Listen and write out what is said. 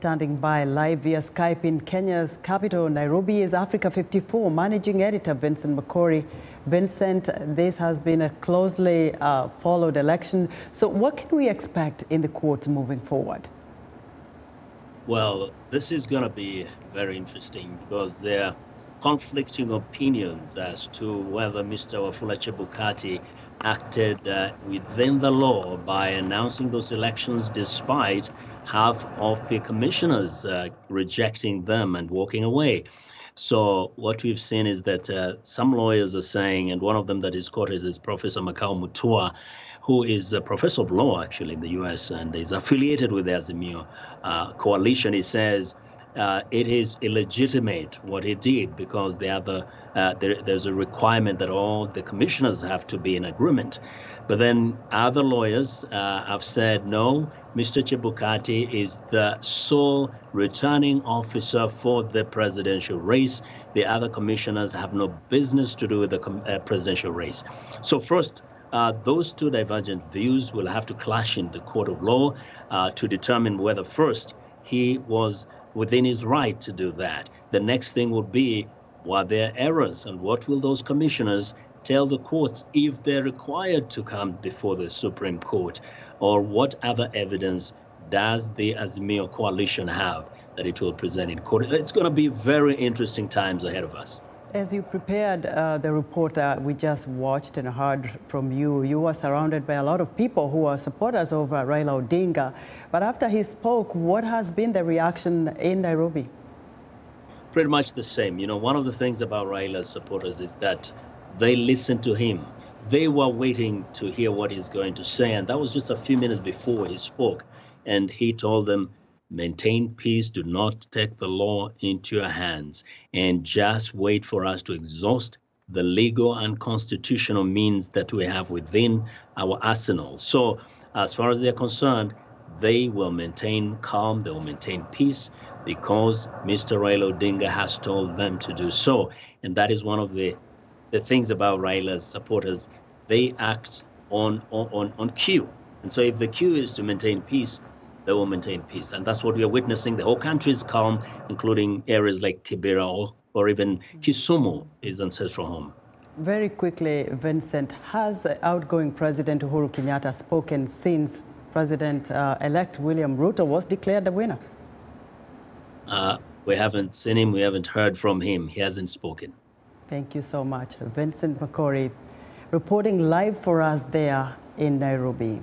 standing by live via Skype in Kenya's capital, Nairobi, is A54 managing editor Vincent Makori. Vincent, this has been a closely followed election. So what can we expect in the court moving forward? Well, this is going to be very interesting because there are conflicting opinions as to whether Mr. Wafula Chebukati acted within the law by announcing those elections despite half of the commissioners rejecting them and walking away. So what we've seen is that some lawyers are saying, and one of them that is quoted is Professor Makori, who is a professor of law actually in the US and is affiliated with the Azimio coalition. He says it is illegitimate what he did because there's a requirement that all the commissioners have to be in agreement. But then other lawyers have said, no, Mr. Chebukati is the sole returning officer for the presidential race. The other commissioners have no business to do with the presidential race. So first, those two divergent views will have to clash in the court of law to determine whether first he was within his right to do that. The next thing will be, were there errors, and what will those commissioners tell the courts if they're required to come before the Supreme Court, or what other evidence does the Azimio coalition have that it will present in court? It's going to be very interesting times ahead of us. As you prepared the report that we just watched and heard from you, you were surrounded by a lot of people who are supporters of Raila Odinga. But after he spoke, what has been the reaction in Nairobi? Pretty much the same. You know, one of the things about Raila's supporters is that they listened to him. They were waiting to hear what he's going to say. And that was just a few minutes before he spoke. And he told them, maintain peace, do not take the law into your hands, and just wait for us to exhaust the legal and constitutional means that we have within our arsenal. So as far as they're concerned, they will maintain calm, they will maintain peace, because Mr. Raila Odinga has told them to do so. And that is one of the things about Raila's supporters. They act on cue. And so if the cue is to maintain peace, they will maintain peace. And that's what we are witnessing. The whole country is calm, including areas like Kibera or even Kisumu, his ancestral home. Very quickly, Vincent, has the outgoing President Uhuru Kenyatta spoken since President-elect William Ruto was declared the winner? We haven't seen him. We haven't heard from him. He hasn't spoken. Thank you so much. Vincent Makori reporting live for us there in Nairobi.